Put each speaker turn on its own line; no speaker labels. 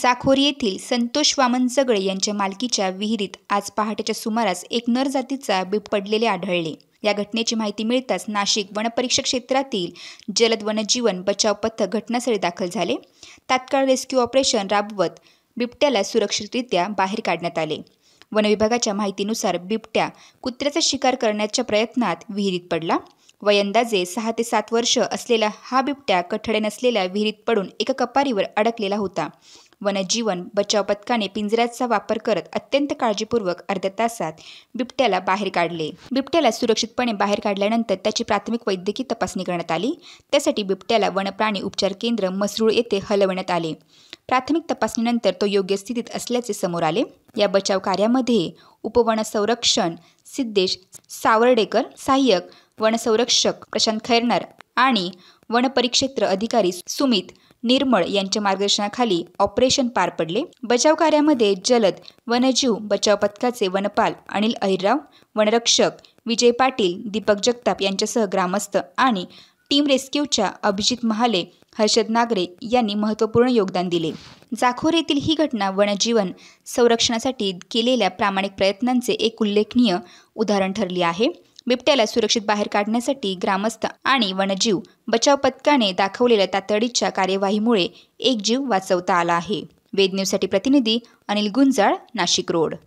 जाखोरी येथील संतोष वामन जगळे यांच्या मालकीच्या विहिरीत आज पहाटेच्या सुमारास एक नर जातीचा बिब पडलेले आढळले। या घटनेची माहिती मिळताच नाशिक वनपरिक्षेत्र क्षेत्रातील जलद वन्यजीवन बचाव पथक घटनास्थळी दाखल झाले। तात्काळ रेस्क्यू ऑपरेशन राबवत बिबट्याला सुरक्षितरित्या बाहेर काढण्यात आले। वन विभागाच्या माहितीनुसार बिबट्या कुत्र्याचा शिकार करण्याच्या प्रयत्नात विहिरीत पडला। वय अंदाजे 6 ते 7 वर्ष असलेला हा बिबट्या कठडे नसलेल्या विहिरीत पडून एका कपारीवर अडकलेला होता। वन्यजीवन बचाव पथकाने पिंजऱ्याचा वापर करत अत्यंत काळजीपूर्वक अर्ध्या तासात बिबट्याला बाहेर काढले। बिबट्याला सुरक्षितपणे बाहेर काढल्यानंतर त्याची प्राथमिक वैद्यकीय तपासणी करण्यात आली। त्यासाठी बिबट्याला वनप्राणी उपचार केंद्र मसरूळ येथे हलवण्यात आले। प्राथमिक तपासणीनंतर तो योग्य स्थितीत असल्याचे समोर आले। या बचाव कार्यामध्ये उपवनसंरक्षण सिद्धेश सावर्डेकर, सहाय्यक वनसंरक्षक प्रशांत खैरनार आणि वनपरिक्षेत्र अधिकारी सुमित निर्मळ यांच्या मार्गदर्शनाखाली ऑपरेशन पार पडले। बचाव कार्यामध्ये जलद वन्यजीव बचाव पथकाचे वनपाल अनिल अहिरराव, वनरक्षक विजय पाटील, दीपक जगताप यांच्यासह ग्रामस्थ आणि टीम रेस्क्यूच्या अभिजित महाले, हर्षद नागरे यांनी महत्त्वपूर्ण योगदान दिले। जाखोरी येथील ही घटना वन्यजीवन संरक्षणासाठी केलेल्या प्रामाणिक प्रयत्नांचे एक उल्लेखनीय उदाहरण ठरली आहे। बिबट्याला सुरक्षित बाहेर काढण्यासाठी ग्रामस्थ आणि वन्यजीव बचाव पथकाने दाखवलेल्या तातडीच्या कार्यवाहीमुळे एक जीव वाचवता आला आहे। वेद न्यूजसाठी प्रतिनिधी अनिल गुंजाळ, नाशिक रोड।